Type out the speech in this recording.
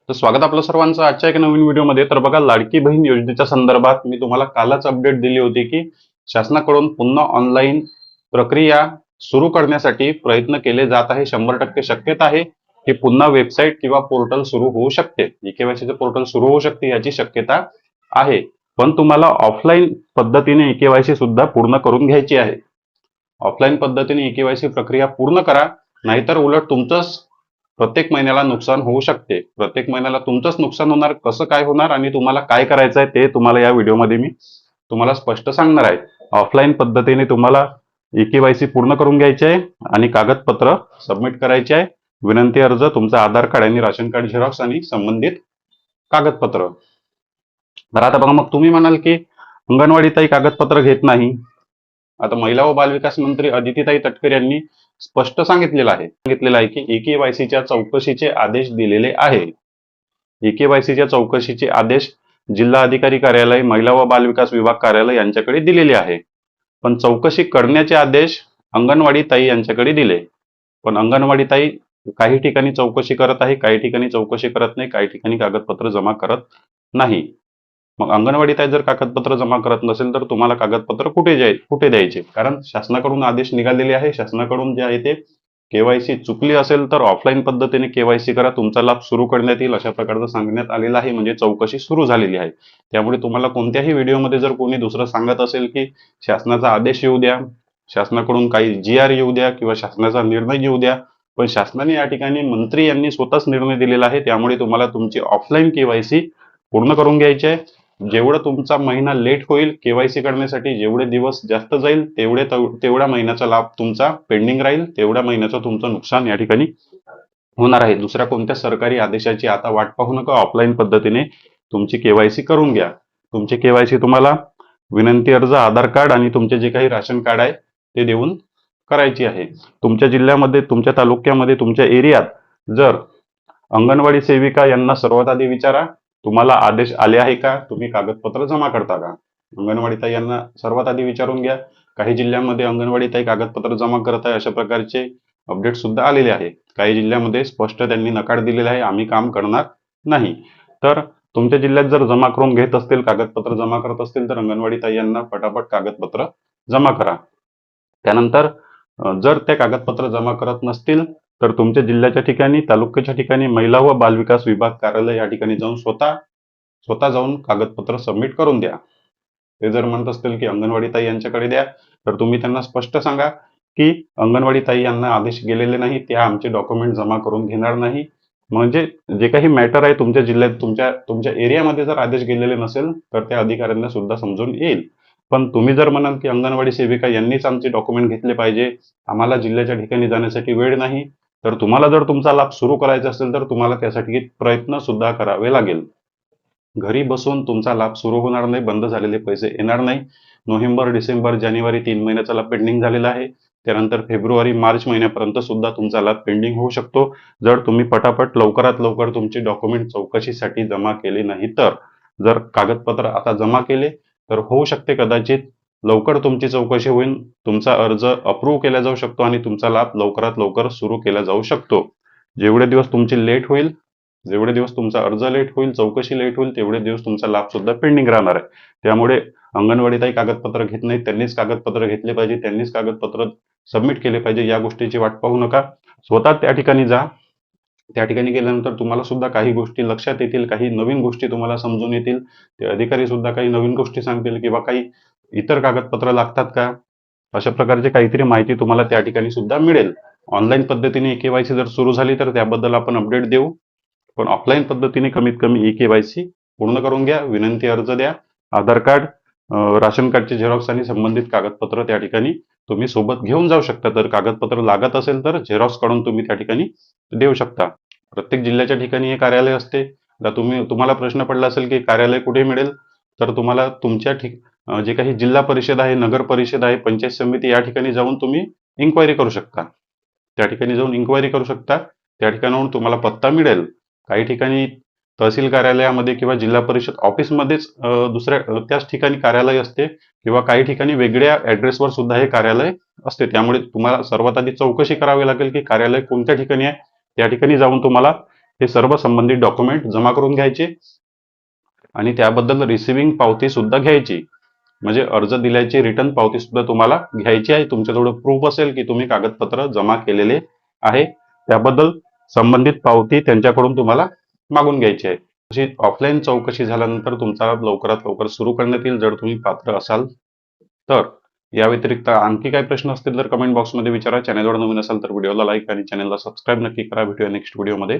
तर स्वागत आपलं सर्वांचं आजच्या एका नवीन व्हिडिओमध्ये. तर बघा, लाडकी बहीण योजनेच्या संदर्भात मी तुम्हाला कालच अपडेट दिली होती की शासनाकडून पुन्हा ऑनलाईन प्रक्रिया सुरू करण्यासाठी प्रयत्न केले जात आहे. 100% शक्यता आहे की पुन्हा वेबसाईट किंवा पोर्टल सुरू होऊ शकते, ईकेवायसीचं पोर्टल सुरू होऊ शकते याची शक्यता आहे. पण तुम्हाला ऑफलाईन पद्धतीने ईकेवायसी सुद्धा पूर्ण करून घ्यायची आहे. ऑफलाईन पद्धतीने ईकेवायसी प्रक्रिया पूर्ण करा, नाहीतर उलट तुमचंच प्रत्येक महिन्याला नुकसान होऊ शकते. प्रत्येक महिन्याला तुमचंच नुकसान होणार. कसं काय होणार आणि तुम्हाला काय करायचं आहे ते तुम्हाला या व्हिडिओमध्ये मी तुम्हाला स्पष्ट सांगणार आहे. ऑफलाईन पद्धतीने तुम्हाला ईकेवायसी पूर्ण करून घ्यायची आहे आणि कागदपत्र सबमिट करायचे आहे. विनंती अर्ज, तुमचं आधार कार्ड आणि राशन कार्ड झेरॉक्स आणि संबंधित कागदपत्र. तर आता बघा, मग तुम्ही म्हणाल की अंगणवाडी ताई कागदपत्र घेत नाही. आता महिला व बालविकास मंत्री अदितीताई तटकरे यांनी स्पष्ट सांगितलेलं आहे की ईकेवायसीच्या चौकशीचे आदेश दिलेले आहे. ईकेवायसीच्या चौकशीचे आदेश जिल्हा अधिकारी कार्यालय, महिला व बालविकास विभाग कार्यालय यांच्याकडे दिलेले आहे. पण चौकशी करण्याचे आदेश अंगणवाडी ताई यांच्याकडे दिले. पण अंगणवाडी ताई काही ठिकाणी चौकशी करत आहे, काही ठिकाणी चौकशी करत नाही, काही ठिकाणी कागदपत्र जमा करत नाही. मग अंगणवाडी ताई जर कागदपत्र जमा करत नसेल तर तुम्हाला कागदपत्र कुठे द्यायचे? कारण शासनाकडून आदेश निघालेले आहे. शासनाकडून जे आहे ते केवायसी चुकली असेल तर ऑफलाईन पद्धतीने केवायसी करा, तुमचा लाभ सुरू करण्यात येईल अशा प्रकारचं सांगण्यात आलेलं आहे. म्हणजे चौकशी सुरू झालेली आहे. त्यामुळे तुम्हाला कोणत्याही व्हिडिओमध्ये जर कोणी दुसरं सांगत असेल की शासनाचा आदेश येऊ द्या, शासनाकडून काही GR येऊ द्या किंवा शासनाचा निर्णय येऊ द्या, पण शासनाने या ठिकाणी मंत्री यांनी स्वतःच निर्णय दिलेला आहे. त्यामुळे तुम्हाला तुमची ऑफलाईन केवायसी पूर्ण करून घ्यायची आहे. जेवढं तुमचा महिना लेट होईल केवायसी करण्यासाठी, जेवढे दिवस जास्त जाईल तेवढ्या महिन्याचा लाभ तुमचा पेंडिंग राहील, तेवढ्या महिन्याचं तुमचं नुकसान या ठिकाणी होणार आहे. दुसऱ्या कोणत्या सरकारी आदेशाची आता वाट पाहू नका. ऑफलाईन पद्धतीने तुमची केवायसी करून घ्या. तुमची केवायसी तुम्हाला विनंती अर्ज, आधार कार्ड आणि तुमचे जे काही राशन कार्ड आहे ते देऊन करायची आहे. तुमच्या जिल्ह्यामध्ये, तुमच्या तालुक्यामध्ये, तुमच्या एरियात जर अंगणवाडी सेविका यांना सर्वात आधी विचारा, तुम्हाला आदेश आले आहे का, तुम्ही कागदपत्र जमा करता का? अंगणवाडी ताई यांना सर्वात आधी विचारून घ्या. काही जिल्ह्यांमध्ये अंगणवाडी ताई कागदपत्र जमा करत आहे अशा प्रकारचे अपडेट सुद्धा आलेले आहे. काही जिल्ह्यामध्ये स्पष्ट त्यांनी नकार दिलेला आहे, आम्ही काम करणार नाही. तर तुमच्या जिल्ह्यात जर जमा करून घेत असतील, कागदपत्र जमा करत असतील तर अंगणवाडी ताई यांना पटापट कागदपत्र जमा करा. त्यानंतर जर ते कागदपत्र जमा करत नसतील तर तुमच्या जिल्ह्याच्या ठिकाणी, तालुक्याच्या ठिकाणी महिला व बालविकास विभाग कार्यालय या ठिकाणी जाऊन स्वतः जाऊन कागदपत्र सबमिट करून द्या. ते जर म्हणत असतील की अंगणवाडी ताई यांच्याकडे द्या, तर तुम्ही त्यांना स्पष्ट सांगा की अंगणवाडी ताई यांना आदेश गेलेले नाही, त्या आमचे डॉक्युमेंट जमा करून घेणार नाही. म्हणजे जे काही मॅटर आहे तुमच्या जिल्ह्यात, तुमच्या एरियामध्ये जर आदेश गेलेले नसेल तर त्या अधिकाऱ्यांना सुद्धा समजून येईल. पण तुम्ही जर म्हणाल की अंगणवाडी सेविका यांनीच आमचे डॉक्युमेंट घेतले पाहिजे, आम्हाला जिल्ह्याच्या ठिकाणी जाण्यासाठी वेळ नाही, तर तुम्हाला जर तुमचा लाभ सुरू करायचा असेल तर तुम्हाला त्यासाठी प्रयत्न सुद्धा करावे लागेल. घरी बसून तुमचा लाभ सुरू होणार नाही, बंद झालेले पैसे येणार नाही. नोव्हेंबर, डिसेंबर, जानेवारी 3 महिन्याचा लाभ पेंडिंग झालेला आहे. त्यानंतर फेब्रुवारी, मार्च महिन्यापर्यंत सुद्धा तुमचा लाभ पेंडिंग होऊ शकतो जर तुम्ही पटापट लवकरात लवकर तुमचे डॉक्युमेंट चौकशीसाठी जमा केले नाही तर. जर कागदपत्र आता जमा केले तर होऊ शकते कदाचित लवकर तुमची चौकशी होईल, तुमचा अर्ज अप्रूव्ह केला जाऊ शकतो आणि तुमचा लाभ लवकरात लवकर सुरू केला जाऊ शकतो. जेवढे दिवस तुमची लेट होईल, जेवढे दिवस तुमचा अर्ज लेट होईल, चौकशी लेट होईल, तेवढे दिवस तुमचा लाभ सुद्धा पेंडिंग राहणार आहे. त्यामुळे अंगणवाडी ताई कागदपत्र घेत नाही, त्यांनीच कागदपत्र घेतले पाहिजे, त्यांनीच कागदपत्र सबमिट केले पाहिजे. या गोष्टीची वाट पाहू नका. स्वतः त्या ठिकाणी जा. त्या ठिकाणी गेल्यानंतर तुम्हाला सुद्धा काही गोष्टी लक्षात येतील, काही नवीन गोष्टी तुम्हाला समजून येतील. ते अधिकारी सुद्धा काही नवीन गोष्टी सांगतील किंवा काही इतर कागदपत्र लागतात का, अशा प्रकारची काहीतरी माहिती तुम्हाला त्या ठिकाणी सुद्धा मिळेल. ऑनलाईन पद्धतीने केवायसी जर सुरू झाली तर त्याबद्दल आपण अपडेट देऊ. पण ऑफलाईन पद्धतीने कमीत कमी केवायसी पूर्ण करून घ्या. विनंती अर्ज द्या, आधार कार्ड, राशन कार्डचे झेरॉक्स आणि संबंधित कागदपत्र त्या ठिकाणी तुम्ही सोबत घेऊन जाऊ शकता. तर कागदपत्र लागत असेल तर झेरॉक्स काढून तुम्ही त्या ठिकाणी देऊ शकता. प्रत्येक जिल्ह्याच्या ठिकाणी हे कार्यालय असते. तर तुम्हाला प्रश्न पडला असेल की कार्यालय कुठे मिळेल, तर तुम्हाला तुमच्या जे काही जिल्हा परिषद आहे, नगर परिषद आहे, पंचायत समिती या ठिकाणी जाऊन तुम्ही इन्क्वायरी करू शकता. त्या ठिकाणी जाऊन इन्क्वायरी करू शकता. त्या ठिकाणाहून तुम्हाला पत्ता मिळेल. काही ठिकाणी तहसील कार्यालयामध्ये किंवा जिल्हा परिषद ऑफिसमध्येच दुसऱ्या त्याच ठिकाणी कार्यालय असते किंवा काही ठिकाणी वेगळ्या ऍड्रेसवर सुद्धा हे कार्यालय असते. त्यामुळे तुम्हाला सर्वात आधी चौकशी करावी लागेल की कार्यालय कोणत्या ठिकाणी आहे. त्या ठिकाणी जाऊन तुम्हाला हे सर्व संबंधित डॉक्युमेंट जमा करून घ्यायचे आणि त्याबद्दल रिसिव्हिंग पावती सुद्धा घ्यायची. म्हणजे अर्ज दिल्याची रिटर्न पावती सुद्धा तुम्हाला घ्यायची आहे. तुमच्याजवळ प्रूफ असेल की तुम्ही कागदपत्र जमा केलेले आहे, त्याबद्दल संबंधित पावती त्यांच्याकडून तुम्हाला मागून घ्यायची आहे. अशी ऑफलाईन चौकशी झाल्यानंतर तुमचा लवकरात लवकर सुरू करण्यात येईल, जर तुम्ही पात्र असाल तर. या व्यतिरिक्त आणखी काही प्रश्न असतील तर कमेंट बॉक्समध्ये विचारा. चॅनलवर नवीन असाल तर व्हिडिओला लाईक आणि चॅनलला सबस्क्राईब नक्की करा. भेटूया नेक्स्ट व्हिडिओमध्ये.